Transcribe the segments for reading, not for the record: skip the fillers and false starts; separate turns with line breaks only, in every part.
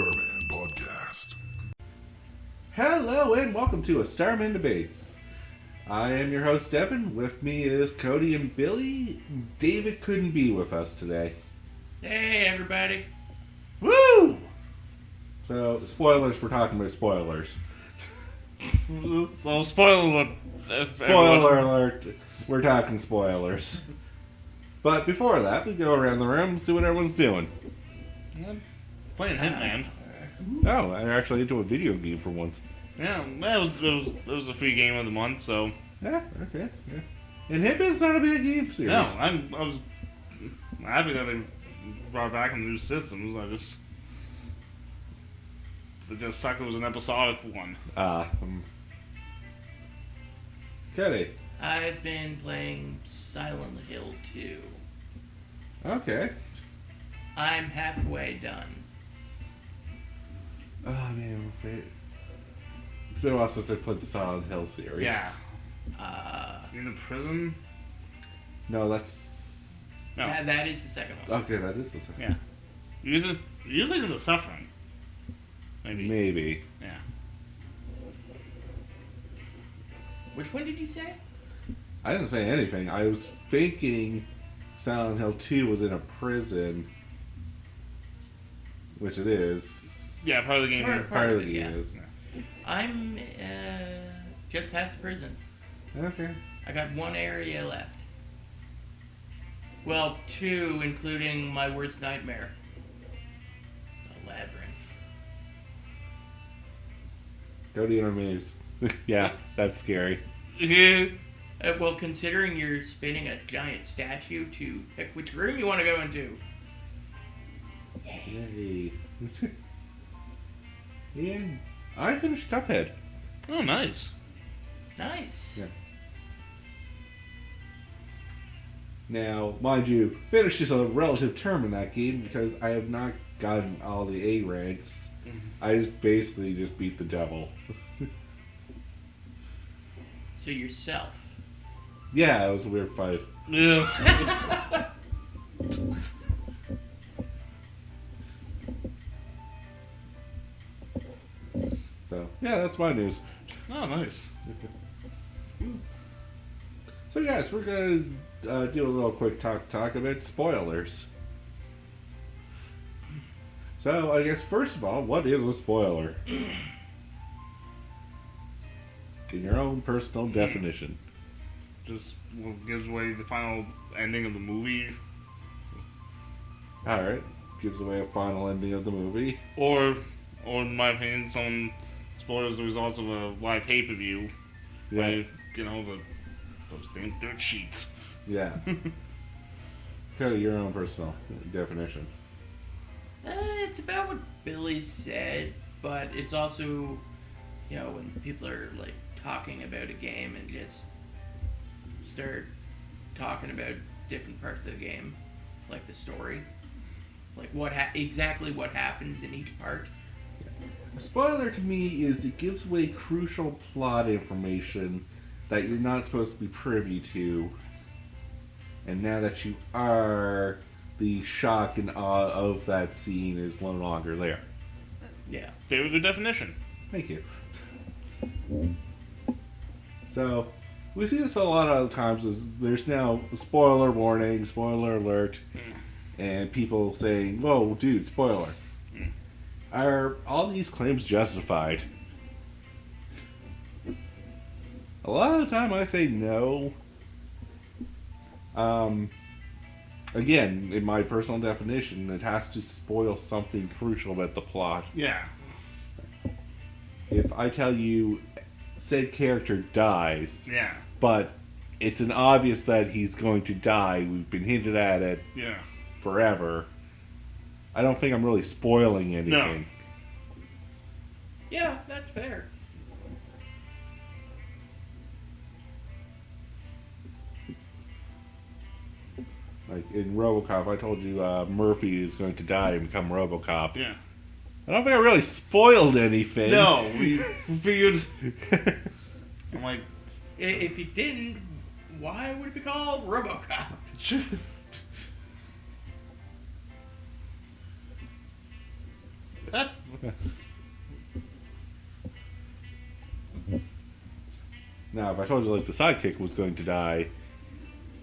Starmen Podcast.
Hello and welcome to a Starmen Debates. I am your host Devin. With me is Cody and Billy. David couldn't be with us today.
Hey everybody.
Woo! So, spoilers, we're talking about spoilers.
So, spoiler alert.
Spoiler alert, we're talking spoilers. But before that, we go around the room and see what everyone's doing.
Playing Hitman.
Oh, I'm actually into a video game for once.
Yeah, it was a free game of the month, so.
Yeah, okay. Yeah. And Hitman's not a big game series.
No, I was happy that they brought back some new systems. It just sucked it was an episodic one.
Cody.
I've been playing Silent Hill 2.
Okay.
I'm halfway done.
Oh man, it's been a while since I played the Silent Hill series.
Yeah. In the prison?
No, that's...
No.
That is the second one.
Okay, that is the second.
Yeah. You're thinking of the suffering.
Maybe.
Yeah.
Which one did you say?
I didn't say anything. I was thinking Silent Hill 2 was in a prison, which it is.
Yeah, part of the game.
Part of the game is.
I'm just past the prison.
Okay.
I got one area left. Well, two, including my worst nightmare. The labyrinth.
Cody in a maze. Yeah, that's scary.
Yeah.
Well, considering you're spinning a giant statue to pick which room you want to go into.
Yay. And I finished Cuphead.
Oh, nice.
Nice.
Yeah. Now, mind you, finish is a relative term in that game because I have not gotten all the A ranks. I just basically just beat the devil.
So yourself.
Yeah, it was a weird fight.
Yeah.
So, yeah, that's my news.
Oh, nice.
So, guys, we're going to do a little quick talk about spoilers. So, I guess, first of all, what is a spoiler? In your own personal definition.
Just gives away the final ending of the movie.
Alright. Gives away a final ending of the movie.
Or in my opinion, someone spoils the results of a live pay-per-view.
Yeah.
By, those damn dirt sheets.
Yeah. Kind of your own personal definition.
It's about what Billy said, but it's also, when people are, talking about a game and just start talking about different parts of the game, like the story. Like exactly what happens in each part.
A spoiler to me is it gives away crucial plot information that you're not supposed to be privy to. And now that you are, the shock and awe of that scene is no longer there.
Yeah.
Very good definition.
Thank you. So, we see this a lot of times. There's now spoiler warning, spoiler alert, and people saying, "Whoa, dude, spoiler." Are all these claims justified? A lot of the time I say no. Again, in my personal definition, it has to spoil something crucial about the plot.
Yeah.
If I tell you said character dies,
Yeah.
but it's an obvious that he's going to die, we've been hinted at it
Yeah.
forever, I don't think I'm really spoiling anything.
No.
Yeah, that's fair.
Like in RoboCop, I told you Murphy is going to die and become RoboCop.
Yeah.
I don't think I really spoiled anything.
No, we figured. I'm like,
If you didn't, why would it be called RoboCop?
Now, if I told you like the sidekick was going to die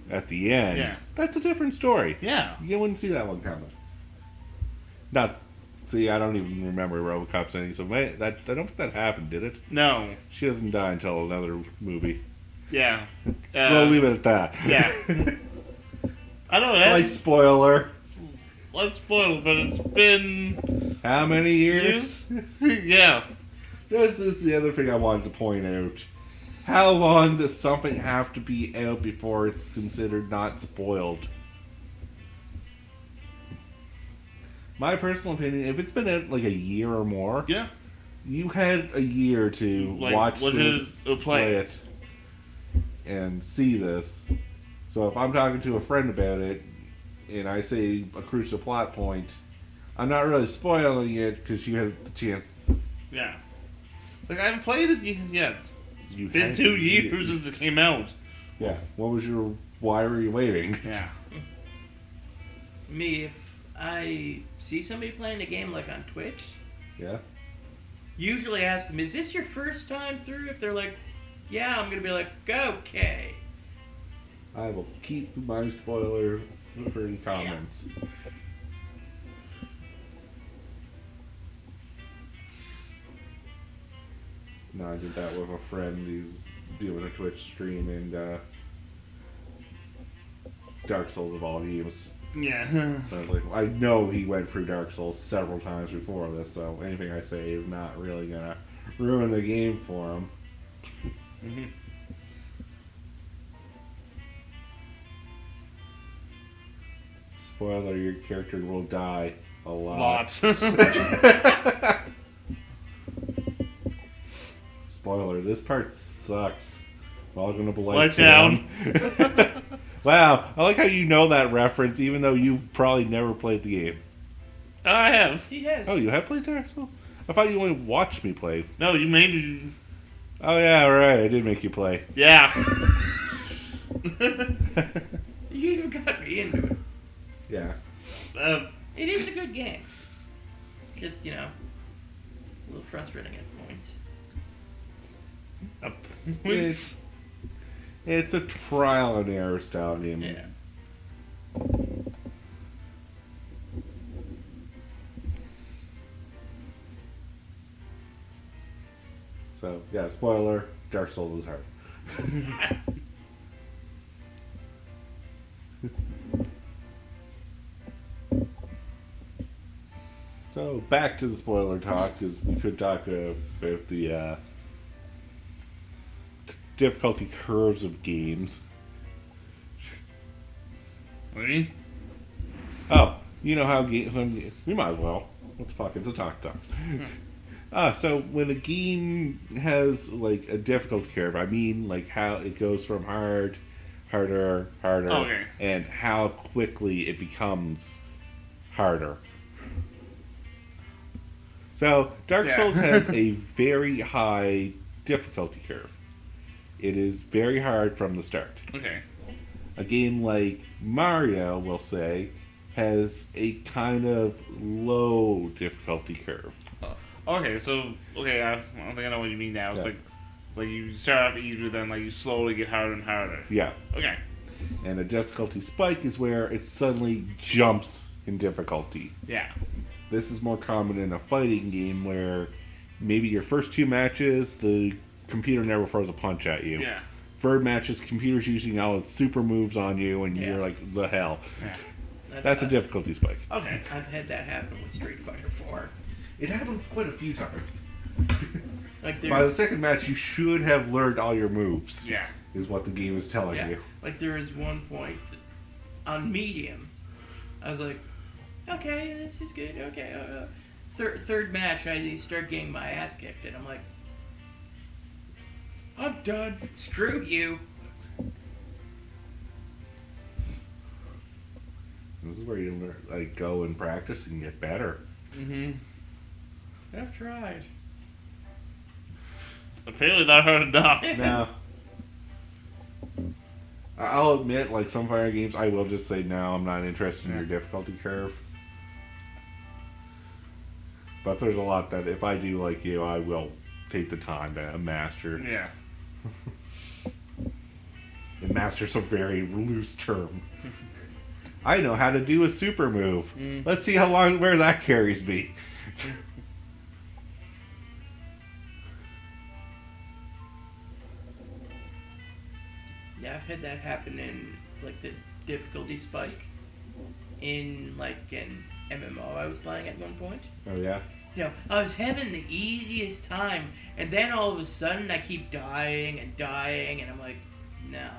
at the end,
Yeah.
that's a different story.
Yeah.
You wouldn't see that one coming. Not, see, I don't even remember RoboCop's ending, so I don't think that happened, did it?
No.
She doesn't die until another movie.
Yeah.
We'll leave it at that.
Yeah. I don't know.
Slight spoiler.
Let's spoil, but it's been
How many years?
yeah.
This is the other thing I wanted to point out. How long does something have to be out before it's considered not spoiled? My personal opinion, if it's been out like a year or more,
Yeah.
you had a year to watch this, play it, and see this. So if I'm talking to a friend about it, and I say a crucial plot point, I'm not really spoiling it because you had the chance.
Yeah. It's like I haven't played it yet.
You
It's been
had
2 years since it came out.
Yeah. What was your? Why were you waiting?
Yeah.
Me, if I see somebody playing a game like on Twitch,
Yeah.
usually ask them, "Is this your first time through?" If they're like, "Yeah," I'm gonna be like, "Okay."
I will keep my spoiler free comments. No, I did that with a friend who's doing a Twitch stream and Dark Souls of all games.
Yeah.
So I was like, I know he went through Dark Souls several times before this, so anything I say is not really gonna ruin the game for him.
Mm-hmm.
Spoiler, your character will die a lot.
Lots.
Spoiler, this part sucks. Welcome to
Let down.
Wow, I like how you know that reference even though you've probably never played the game.
I have.
He has.
Oh, you have played Dark Souls? I thought you only watched me play.
No, you made me.
Oh yeah, right, I did make you play.
Yeah.
You even got me into it.
Yeah.
It is a good game. Just, a little frustrating at points.
It's a trial and error style game.
Yeah.
So, yeah, spoiler, Dark Souls is hard. So, back to the spoiler talk, because we could talk about the difficulty curves of games.
Really?
Oh, you know how games... We might as well. What the fuck, it's a talk. So when a game has, like, a difficulty curve, I mean, like, how it goes from hard, harder,
Okay.
and how quickly it becomes harder. So, Dark
Yeah.
Souls has a very high difficulty curve. It is very hard from the start.
Okay.
A game like Mario, we'll say, has a kind of low difficulty curve.
Okay, so I think I know what you mean now. It's
Yeah.
like you start off easy, but then like you slowly get harder and harder.
Yeah.
Okay.
And a difficulty spike is where it suddenly jumps in difficulty.
Yeah.
This is more common in a fighting game where maybe your first two matches, the computer never throws a punch at you.
Yeah.
Third matches, computer's using all its super moves on you, and
Yeah.
you're like, the hell.
Yeah.
That's a difficulty spike.
Okay.
I've had that happen with Street Fighter 4.
It happens quite a few times.
Like
By the
there's,
second match, you should have learned all your moves,
Yeah.
is what the game is telling
yeah,
you.
like there was one point on medium. I was like, okay, this is good. Okay. Third match, I start getting my ass kicked, and I'm like, I'm done. Screw you.
This is where you learn, like, go and practice and get better.
Mm-hmm.
I've tried.
Apparently not hard enough.
Now, I'll admit, like some fighting games, I will just say no, I'm not interested in your difficulty curve. But there's a lot that if I do like you, I will take the time to master.
Yeah.
And master's a very loose term. I know how to do a super move. Let's see where that carries me.
Yeah, I've had that happen in like the difficulty spike in like an MMO I was playing at one point.
Oh yeah.
You know, I was having the easiest time, and then all of a sudden I keep dying, and I'm like, no.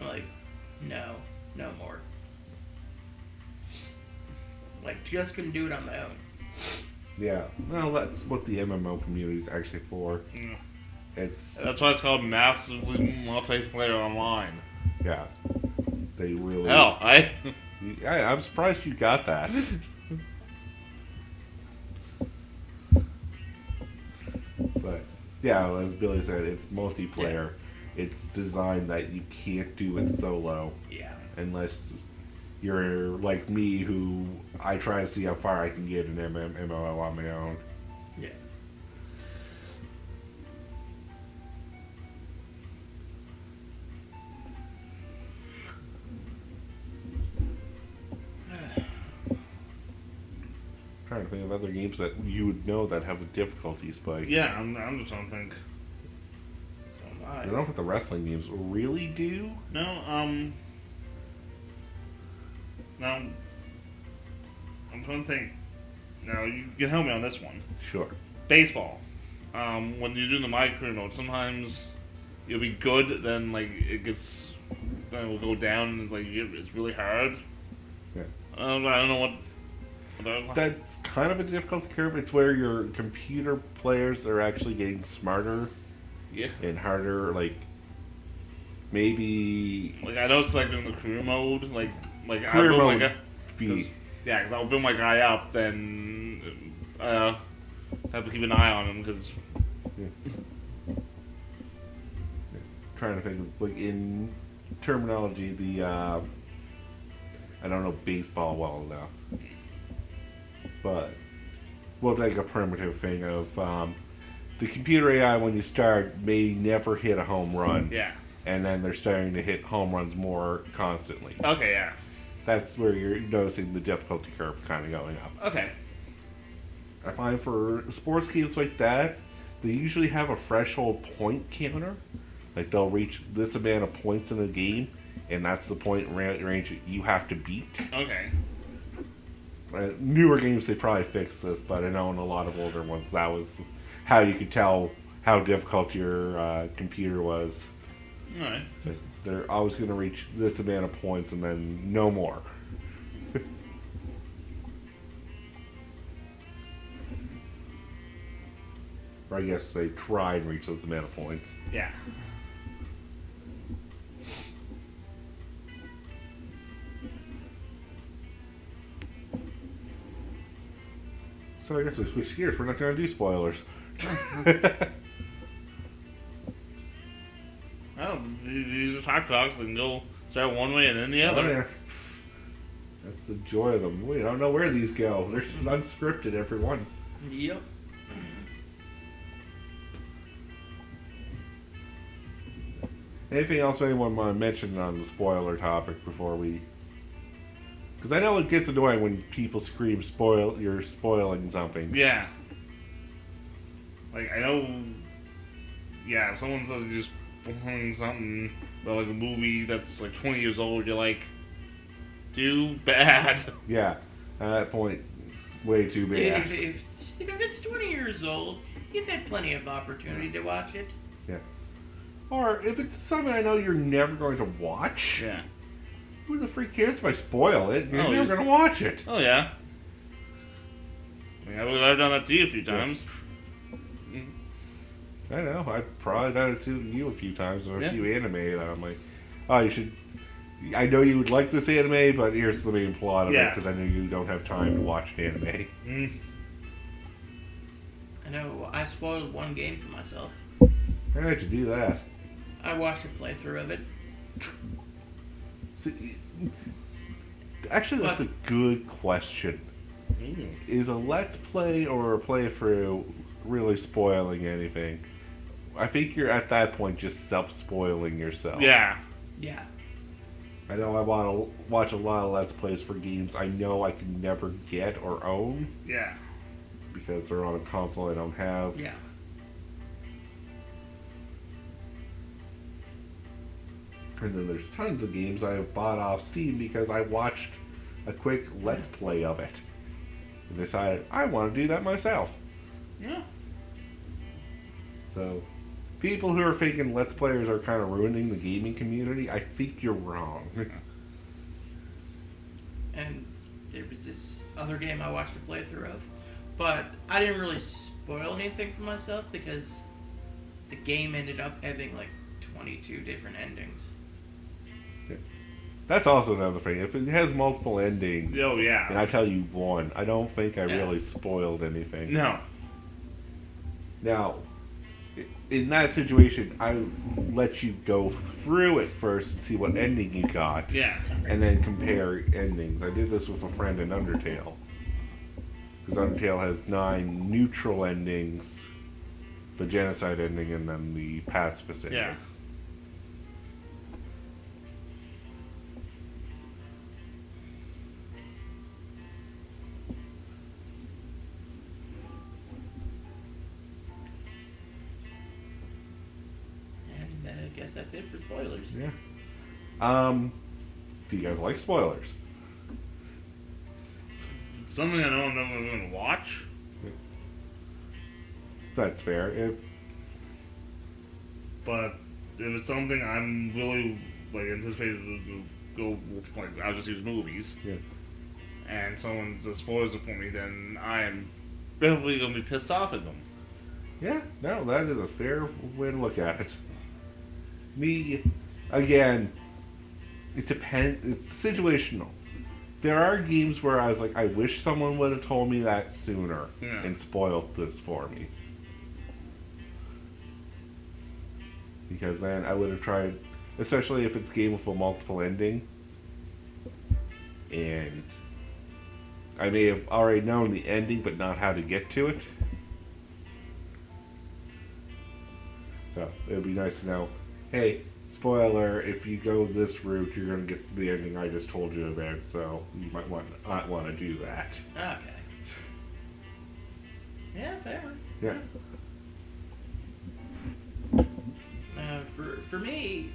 I'm like, no more. Like, just couldn't do it on my own.
Yeah. Well, that's what the MMO community is actually for.
Yeah.
That's
why it's called massively multiplayer online.
Yeah. They really.
Hell,
I'm surprised you got that. But yeah, as Billy said, it's multiplayer. Yeah. It's designed that you can't do it solo.
Yeah.
Unless you're like me, who I try to see how far I can get in MMO on my own.
Yeah.
Trying to think of other games that you would know that have a difficulty spike.
Yeah, I'm just trying to think.
So am I.
I don't know what the wrestling games really do.
No, I'm trying to think. Now, you can help me on this one.
Sure.
Baseball. When you're doing the my career mode, sometimes you'll be good, then like it will go down, and it's like it's really hard.
Yeah.
I don't know what.
That's kind of a difficult curve. It's where your computer players are actually getting smarter, and harder. Like maybe
I know it's like in the career mode, like
career
I'll build
mode.
Because I'll build my guy up, then have to keep an eye on him because.
Trying to think of like in terminology, the I don't know baseball well enough. But we'll take a primitive thing of the computer AI when you start may never hit a home run.
Yeah.
And then they're starting to hit home runs more constantly.
Okay, yeah.
That's where you're noticing the difficulty curve kind of going up.
Okay.
I find for sports games like that, they usually have a threshold point counter. Like they'll reach this amount of points in a game, and that's the point range that you have to beat.
Okay.
Newer games, they probably fixed this, but I know in a lot of older ones, that was how you could tell how difficult your computer was.
Alright.
So they're always going to reach this amount of points and then no more. Or I guess they try and reach those amount of points.
Yeah.
So I guess we switch gears. We're not going to do spoilers.
Well, these are talks and go start one way and then the other.
Oh, yeah. That's the joy of them. We don't know where these go. They're unscripted, every one.
Yep.
Anything else anyone want to mention on the spoiler topic before we... Because I know it gets annoying when people scream, you're spoiling something.
Yeah. Like, I know... Yeah, if someone says you're spoiling something about, like, a movie that's, like, 20 years old, you're like, too bad.
Yeah. At that point, way too bad.
If it's 20 years old, you've had plenty of opportunity to watch it.
Yeah. Or if it's something I know you're never going to watch...
Yeah.
Who the freak cares if I spoil it? You're
Oh,
never going to watch it.
Oh, yeah. I mean, I've done that to you a few times.
I know. I've probably done it to you a few times or a
Yeah.
few anime that I'm like, oh, you should... I know you would like this anime, but here's the main plot of it, because I know you don't have time to watch anime.
I know I spoiled one game for myself.
How did you do that?
I watched a playthrough of it.
See, actually, that's a good question. Is a let's play or a playthrough really spoiling anything? I think you're at that point just self-spoiling yourself.
Yeah.
Yeah.
I know I want to watch a lot of let's plays for games I know I can never get or own
Yeah.
because they're on a console I don't have.
Yeah.
And then there's tons of games I have bought off Steam because I watched a quick let's play of it and decided I want to do that myself.
Yeah.
So, people who are thinking let's players are kind of ruining the gaming community, I think you're wrong.
And there was this other game I watched a playthrough of, but I didn't really spoil anything for myself because the game ended up having like 22 different endings.
That's also another thing. If it has multiple endings,
Oh, yeah.
and I tell you one, I don't think I
Yeah.
really spoiled anything.
No.
Now, in that situation, I let you go through it first and see what ending you got,
Yeah.
and then compare endings. I did this with a friend in Undertale. Because Undertale has 9 neutral endings, the genocide ending, and then the pacifist ending.
Yeah.
And I guess that's it for spoilers.
Yeah. Do you guys like spoilers?
It's something I know I'm never going to watch.
That's fair.
But if it's something I'm really like anticipated to go, like I'll just use movies,
Yeah.
and someone just spoils it for me, then I am definitely gonna be pissed off at them.
Yeah, no, that is a fair way to look at it. Me, again, it depends. It's situational. There are games where I was like, I wish someone would have told me that sooner
Yeah.
and spoiled this for me. Because then I would have tried, especially if it's a game with a multiple ending. And I may have already known the ending, but not how to get to it. So it would be nice to know, hey, spoiler, if you go this route, you're going to get the ending I just told you about, so you might not want to do that.
Okay. Yeah, fair.
Yeah.
For me,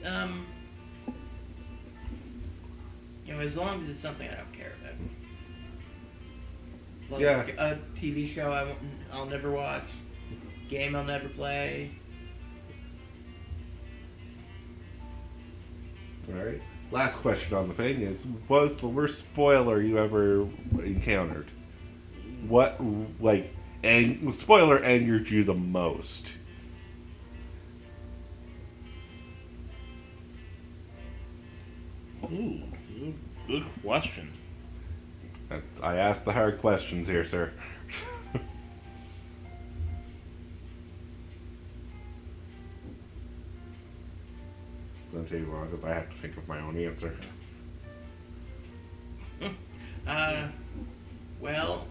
as long as it's something I don't care about. Like
Yeah.
a TV show I'll never watch, game I'll never play.
Alright. Last question on the thing is, what was the worst spoiler you ever encountered? What, like, spoiler angered you the most?
Ooh, good question.
I asked the hard questions here, sir. Don't tell you wrong, because I have to think of my own answer.
Well,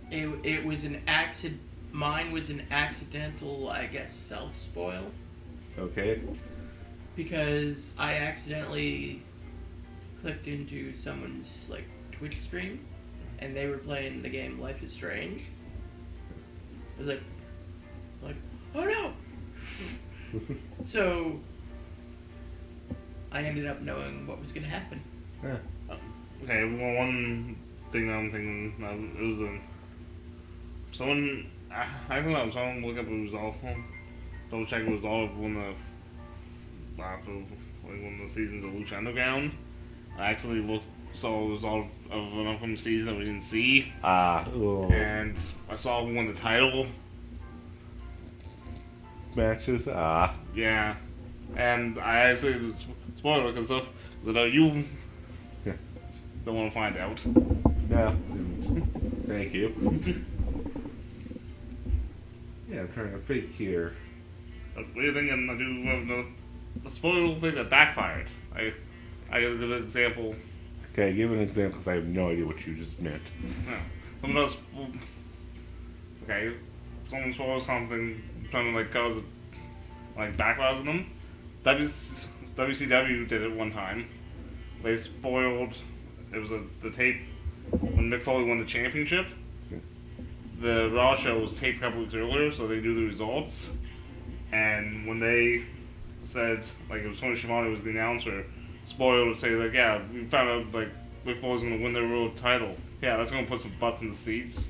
it was an accident. Mine was an accidental, I guess, self-spoil.
Okay?
Because I accidentally clicked into someone's like Twitch stream, and they were playing the game Life is Strange. I was like, oh no! So I ended up knowing what was gonna happen.
Yeah.
Okay, well, one thing I'm thinking, it was someone, I don't know, someone look up a resolve, double check a resolve when the seasons of Lucha Underground. I actually saw a resolve of an upcoming season that we didn't see, and I saw who won the title.
Matches?
Yeah, and I actually spoiled it because I know you don't want to find out.
No. Thank you. Yeah, I'm trying to think here.
What do you think? I do have the spoil thing that backfired. I got a good example.
Okay, give an example because I have no idea what you just meant.
No. Someone else. Okay. Someone spoils something, trying to like cause like backlogs in them. WCW did it one time. They spoiled. It was the tape when Mick Foley won the championship. The Raw show was taped a couple weeks earlier, so they knew the results. And when they said, like, it was Tony Schiavone was the announcer, spoiled would say, like, yeah, we found out, like, Mick Foley's going to win their world title. Yeah, that's going to put some butts in the seats.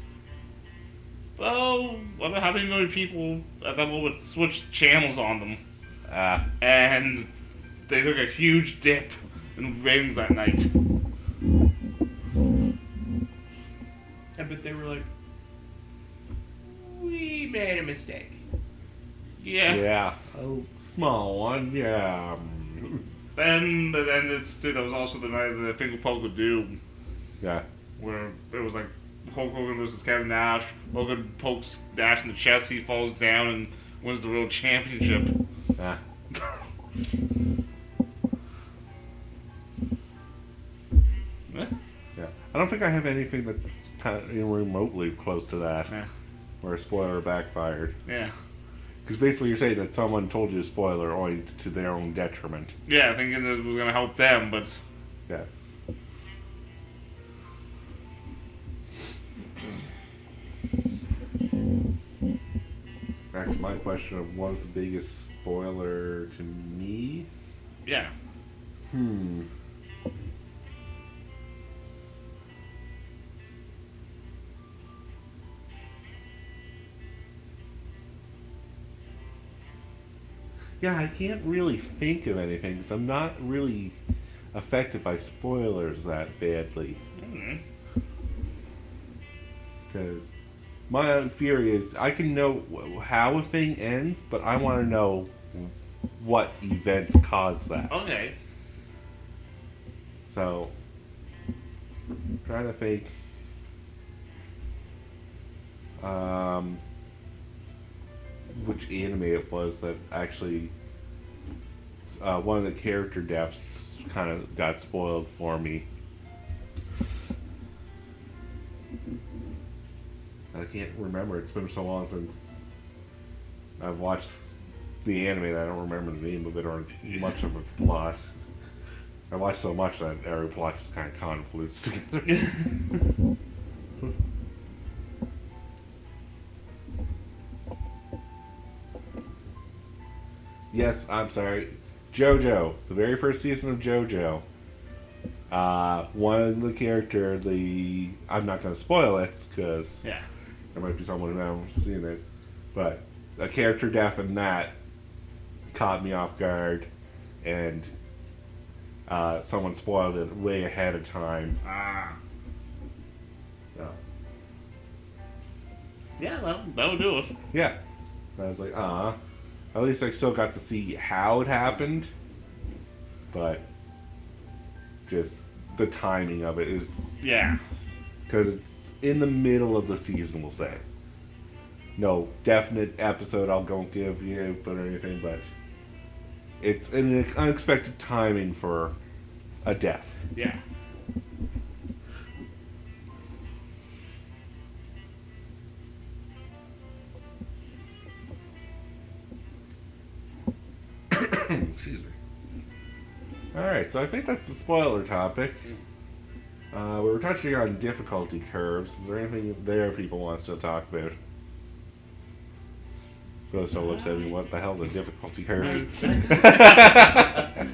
Well, I don't know how many people at that moment switched channels on them. And they took a huge dip in ratings that night.
Yeah, but they were like, we made a mistake.
Yeah.
Yeah. A small one, yeah.
And it's too, that was also the night of the Finger Poke of Doom.
Yeah.
Where it was like Hulk Hogan versus Kevin Nash. Hogan pokes Nash in the chest, he falls down and wins the world championship.
Ah. Yeah. I don't think I have anything that's kind of even remotely close to that.
Yeah.
Where a spoiler backfired.
Yeah.
Because basically you're saying that someone told you a spoiler only to their own detriment.
Yeah, thinking it was going to help them, but...
Yeah. Back to my question of what was the biggest spoiler to me?
Yeah.
Yeah, I can't really think of anything because I'm not really affected by spoilers that badly.
Mm-hmm.
Because my theory is I can know how a thing ends, but I want to know what events cause that.
Okay.
So, trying to think. Which anime it was that actually one of the character deaths kind of got spoiled for me. I can't remember. It's been so long since I've watched the anime that I don't remember the name of it or much of a plot. I watched so much that every plot just kind of conflutes together. Yes, I'm sorry. JoJo, the very first season of JoJo. One of the character, I'm not going to spoil it because
Yeah.
there might be someone who hasn't seen it, but a character death in that caught me off guard, and someone spoiled it way ahead of time. So,
Yeah, that would do it.
yeah, I was like, at least I still got to see how it happened, but just the timing of it is
Yeah.
because it's in the middle of the season, we'll say. No definite episode I'll go give you, or anything, but it's an unexpected timing for a death.
Yeah.
Excuse me. Alright, so I think that's the spoiler topic. We were touching on difficulty curves. Is there anything there people want us to talk about? So looks at me, what the hell's a difficulty curve?
I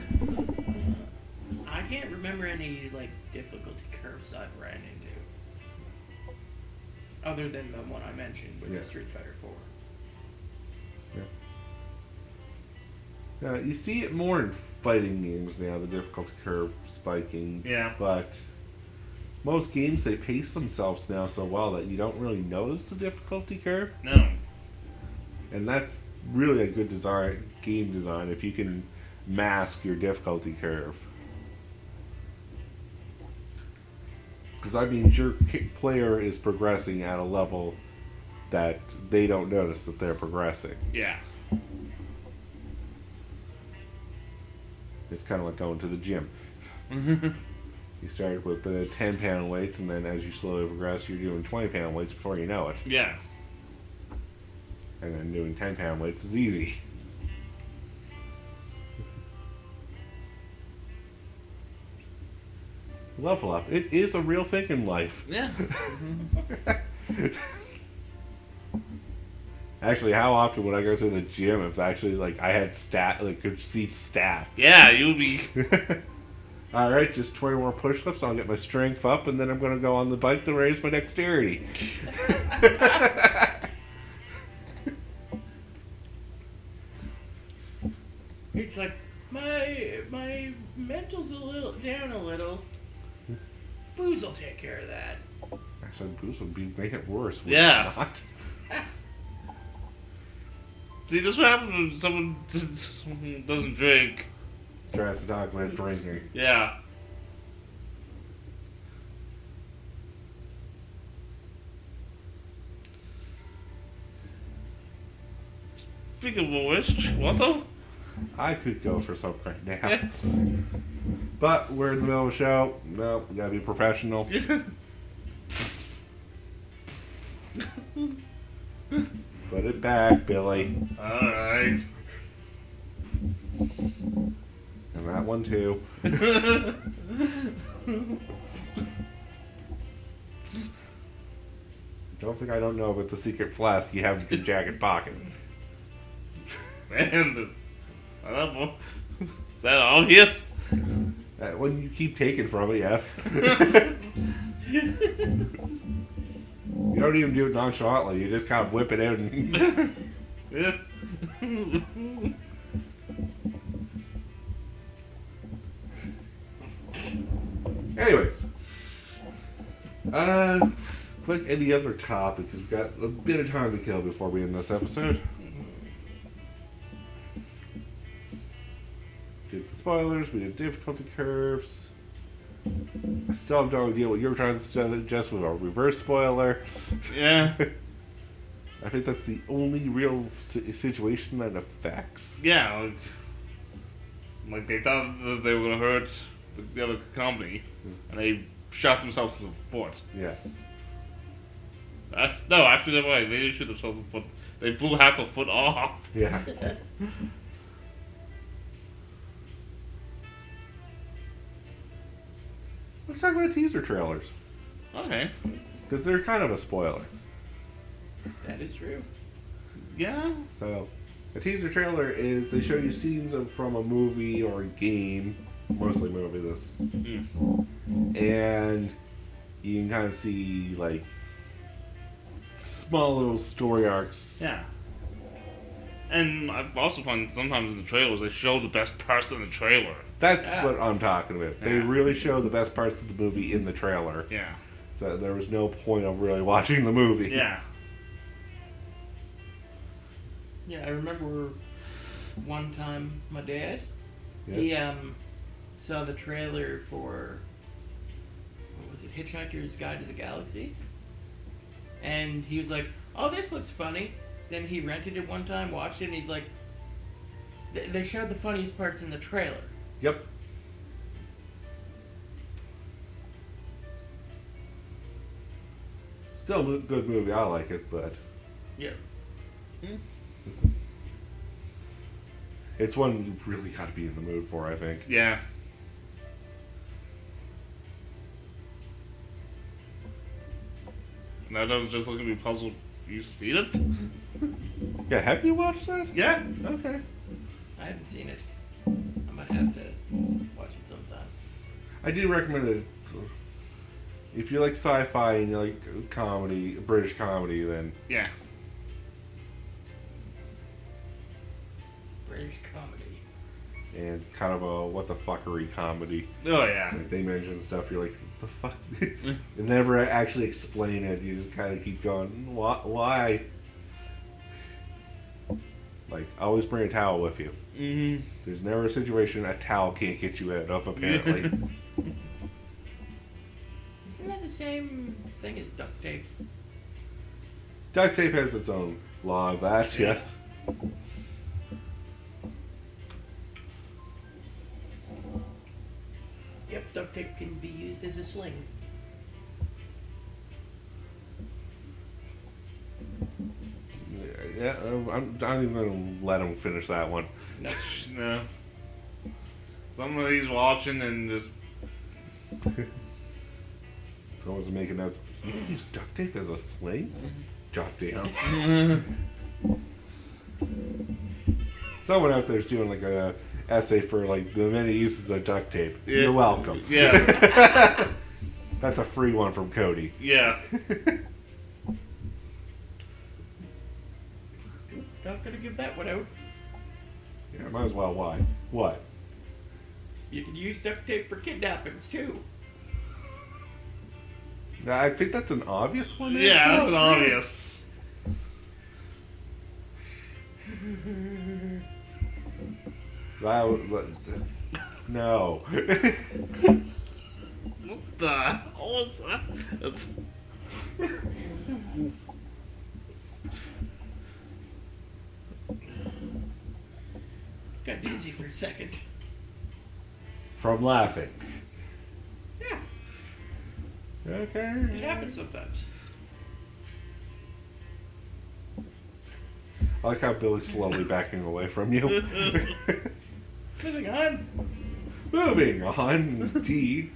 can't remember any like difficulty curves I've ran into, other than the one I mentioned with
Yeah.
Street Fighter 4.
You see it more in fighting games now, the difficulty curve spiking.
Yeah.
But most games, they pace themselves now so well that you don't really notice the difficulty curve.
No.
And that's really a good game design if you can mask your difficulty curve. Because that means your player is progressing at a level that they don't notice that they're progressing.
Yeah.
It's kind of like going to the gym. You start with the 10-pound weights, and then as you slowly progress, you're doing 20-pound weights before you know it.
Yeah.
And then doing 10-pound weights is easy. Level up. It is a real thing in life.
Yeah.
Actually, how often would I go to the gym if actually I had could see stats?
Yeah, you'll be.
All right, just 20 more push-ups. I'll get my strength up, and then I'm going to go on the bike to raise my dexterity.
It's like my mental's down a little. Booze will take care of that.
Actually, booze would make it worse. Would
Yeah.
it not?
See, this is what happens when someone doesn't drink.
Tries to talk about drinking.
Yeah. Speaking of which, also,
I could go for some right now.
Yeah.
But we're in the middle of a show. No, we gotta be professional. Put it back, Billy.
Alright.
And that one too. Don't think I don't know about the secret flask you have in your jacket pocket.
And I don't know. Is that obvious?
When you keep taking from it, yes. You don't even do it nonchalantly. You just kind of whip it out and...
Yeah.
Anyways. Like any other topic, because we've got a bit of time to kill before we end this episode. Did the spoilers, we did difficulty curves. I still have no idea what you were trying to suggest with a reverse spoiler.
Yeah.
I think that's the only real situation that affects.
Yeah. Like they thought that they were going to hurt the other company, and they shot themselves in the foot.
Yeah.
No, actually, they're right. They didn't shoot themselves in the foot. They blew half the foot off.
Yeah. Let's talk about teaser trailers.
Okay.
Because they're kind of a spoiler.
That is true.
Yeah.
So, a teaser trailer is they show you scenes from a movie or a game, mostly movie, and you can kind of see, like, small little story arcs.
Yeah. And I've also found sometimes in the trailers they show the best parts in the trailer.
That's what I'm talking about. They
Yeah.
really show the best parts of the movie in the trailer.
Yeah.
So there was no point of really watching the movie.
Yeah.
Yeah, I remember one time my dad,
Yeah.
he saw the trailer for, what was it, Hitchhiker's Guide to the Galaxy? And he was like, oh, this looks funny. Then he rented it one time, watched it, and he's like, they showed the funniest parts in the trailer.
Yep. Still a good movie. I like it, but
Yeah.
it's one you really got to be in the mood for, I think.
Yeah. Now I was just looking at me puzzled. You seen it?
Yeah, have you watched that?
Yeah.
Okay.
I haven't seen it. I might have to watch it sometime.
I do recommend it. If you like sci-fi and you like comedy, British comedy, then
Yeah.
British comedy.
and kind of a what the fuckery comedy.
Oh yeah.
Like they mention stuff, you're like, what the fuck? They never actually explain it. You just kind of keep going, why? Like, always bring a towel with you.
Mm-hmm.
There's never a situation a towel can't get you out of, apparently.
Isn't that the same thing as duct tape?
Duct tape has its own law of that,
Yeah.
yes.
Yep. duct tape can be used as a sling.
Yeah, I'm not even going to let him finish that one.
No.
No. Somebody's watching and just.
Someone's making notes. You use duct tape as a sling? Duct tape. Someone out there's doing like a essay for like the many uses of duct tape.
Yeah.
You're welcome.
Yeah.
That's a free one from Cody.
Yeah.
Not gonna give that one out.
Yeah, might as well. Why? What?
You can use duct tape for kidnappings too.
I think that's an obvious one.
Yeah, that's
actually.
an obvious.
Wow, no.
What the hell was that? That's...
Got dizzy for a second.
From laughing.
Yeah,
Okay.
it happens sometimes.
I like how Billy's slowly backing away from you.
Moving on.
Moving on, indeed.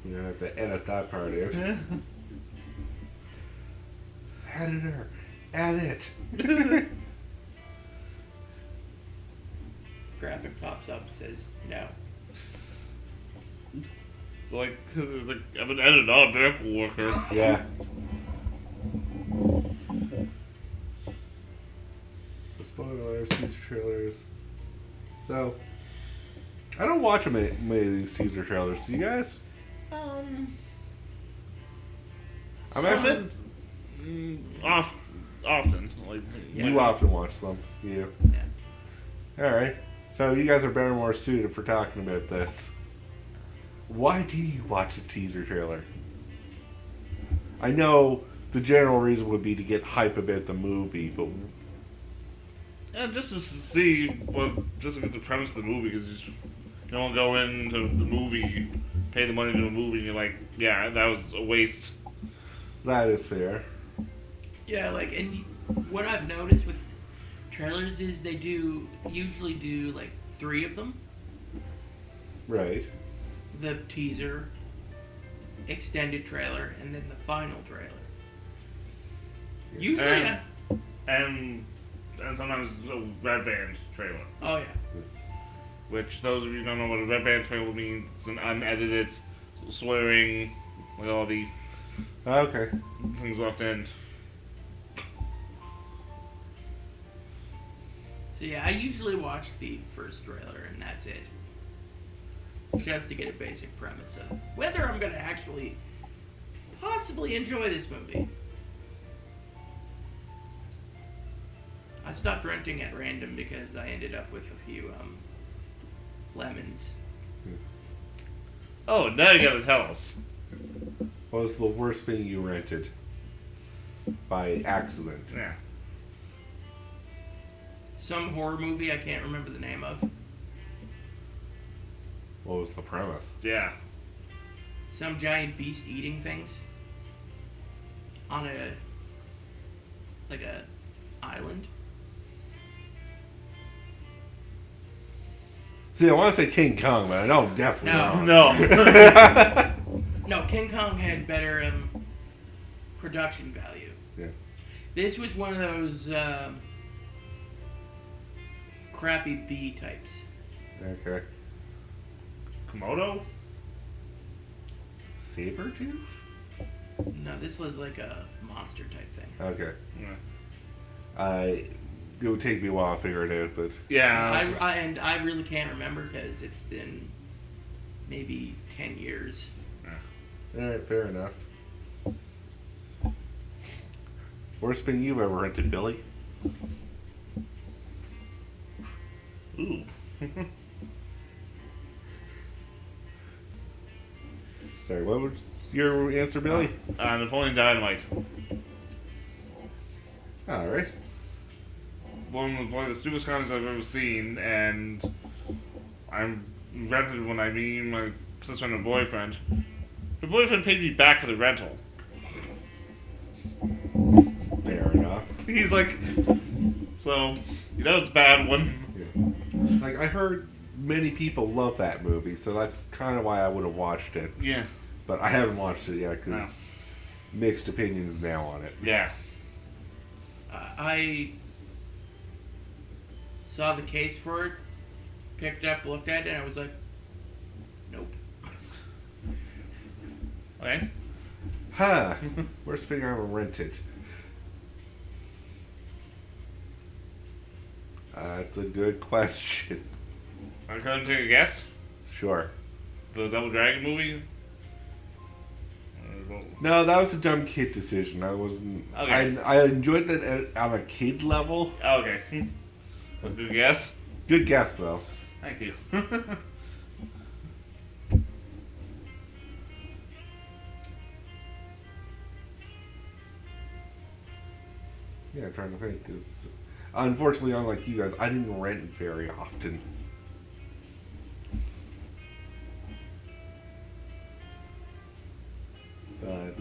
We're gonna have to edit that part out. Editor, edit.
Graphic pops up, says no.
Like, it's like, I'm an editor, not a miracle worker.
Yeah. So spoilers, teaser trailers. So, I don't watch many of these teaser trailers. Do you guys? I'm actually.
Often. Like,
You often watch them. You.
Yeah.
All right. So you guys are better more suited for talking about this. Why do you watch a teaser trailer? I know the general reason would be to get hype about the movie, but
yeah, just to see just to get the premise of the movie, because you don't go into the movie, pay the money to the movie, and you're like, yeah, that was a waste.
that is fair.
Yeah, like, and what I've noticed with trailers is they usually do like 3 of them.
Right.
The teaser, extended trailer, and then the final trailer. Usually,
And sometimes a Red Band trailer.
oh yeah.
Which, those of you who don't know what a Red Band trailer means, it's an unedited, swearing, with all the
Okay.
things left in.
So yeah, I usually watch the first trailer and that's it. Just to get a basic premise of whether I'm going to actually possibly enjoy this movie. I stopped renting at random because I ended up with a few lemons.
Oh, now you gotta tell us.
What was the worst thing you rented by accident?
Yeah.
Some horror movie I can't remember the name of.
What was the premise?
Yeah.
Some giant beast eating things on a island.
See, I want to say King Kong, but I know definitely
No.
not.
No.
No, King Kong had better production value.
Yeah.
This was one of those crappy B types.
Okay.
Komodo?
Sabretooth?
No, this was like a monster type thing.
Okay.
Yeah.
It would take me a while to figure it out, but
Yeah.
I really can't remember because it's been maybe 10 years.
alright, fair enough. Worst thing you've ever rented, Billy?
Ooh.
Sorry, what was your answer, Billy?
Napoleon Dynamite.
Alright.
One of the stupidest comics I've ever seen, and I'm rented when I meet my sister and her boyfriend. Her boyfriend paid me back for the rental.
Fair enough.
He's like, so, it's a bad one.
Yeah. Like, I heard many people love that movie, so that's kind of why I would have watched it.
Yeah.
But I haven't watched it yet because mixed opinions now on it.
Yeah.
I saw the case for it, picked up, looked at it, and I was like, nope.
Okay.
Huh. Worst thing I ever rented. That's a good question.
I couldn't take a guess.
Sure.
The Double Dragon movie?
No, that was a dumb kid decision. I wasn't.
Okay.
I enjoyed that on a kid level.
Oh, okay. A good guess?
Good guess, though.
Thank you.
Yeah, I'm trying to think. Because unfortunately, unlike you guys, I didn't rent very often. But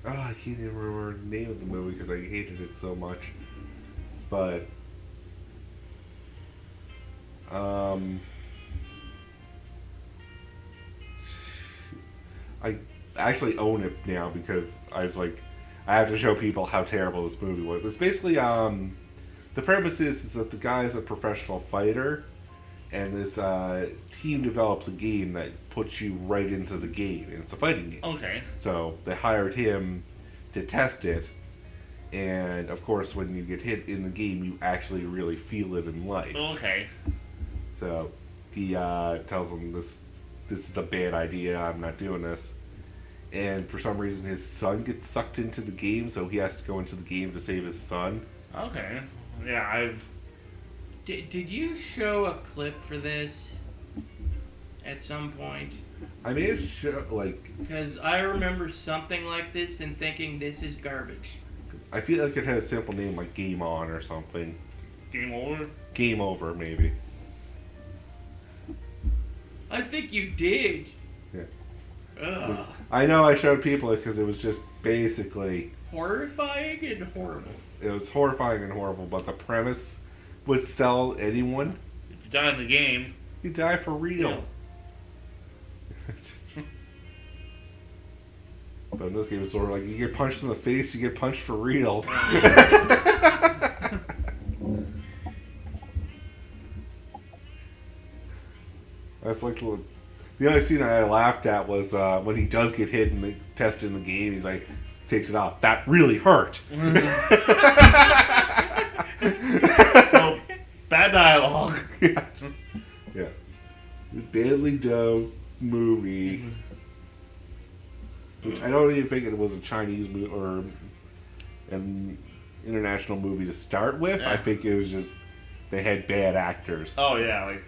I can't even remember the name of the movie because I hated it so much. But I actually own it now because I was like, I have to show people how terrible this movie was. It's basically the premise is that the guy is a professional fighter, and this team develops a game that puts you right into the game, and it's a fighting game.
Okay.
So they hired him to test it, and of course, when you get hit in the game, you actually really feel it in life.
Okay.
So he tells them this is a bad idea. I'm not doing this. And for some reason, his son gets sucked into the game, so he has to go into the game to save his son.
Okay. Yeah,
Did you show a clip for this at some point?
I may have
Because I remember something like this and thinking this is garbage.
I feel like it had a simple name like Game On or something.
Game Over?
Game Over, maybe.
I think you did.
Yeah.
Ugh.
I know I showed people it because it was just basically...
Horrifying and horrible.
It was horrifying and horrible, but the premise would sell anyone.
If you die in the game...
You die for real. But in this game, it's sort of like you get punched in the face, you get punched for real. That's like the only scene I laughed at was when he does get hit in the test in the game. He's like, takes it off. That really hurt.
Well, bad dialogue.
Yeah. Badly done movie. Which I don't even think it was a Chinese movie or an international movie to start with.
Yeah.
I think it was just they had bad actors.
Oh, yeah, like...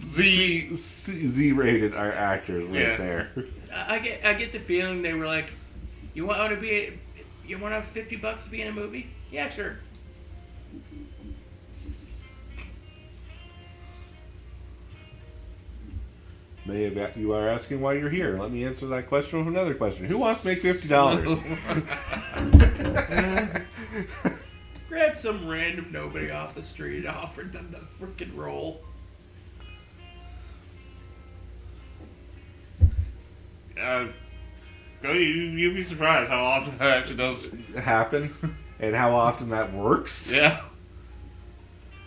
Z-rated our actors right there.
I get the feeling they were like, you want to have $50 to be in a movie? Yeah, sure.
Maybe you are asking why you're here. Let me answer that question with another question. Who wants to make $50?
Grabbed some random nobody off the street and offered them the freaking role.
You'd be surprised how often that actually does
happen and how often that works.
Yeah.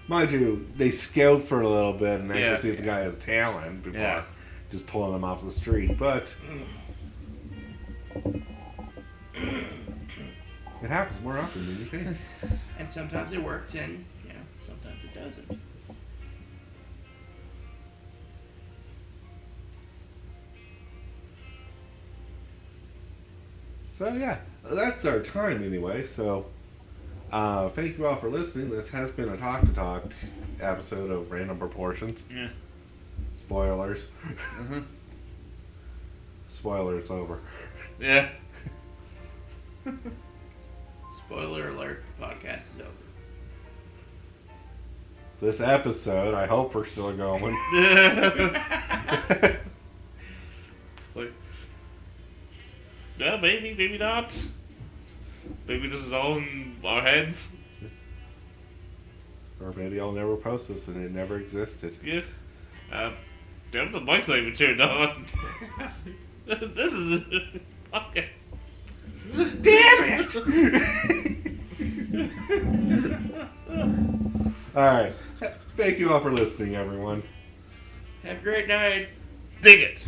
Mind you, they scout for a little bit and actually see if the guy has talent before just pulling him off the street. But it happens more often than you think.
And sometimes it works and, sometimes it doesn't.
So yeah, that's our time anyway. So thank you all for listening. This has been a Talk to Talk episode of Random Proportions.
Yeah.
Spoilers. Spoiler, it's over.
Yeah.
Spoiler alert, the podcast is over.
this episode. I hope we're still going.
It's like, yeah, maybe, maybe not. Maybe this is all in our heads.
Or maybe I'll never post this and it never existed.
Yeah. Damn, the mic's not even turned on. This is okay.
Damn it! Alright. Thank you all for listening, everyone.
Have a great night.
Dig it.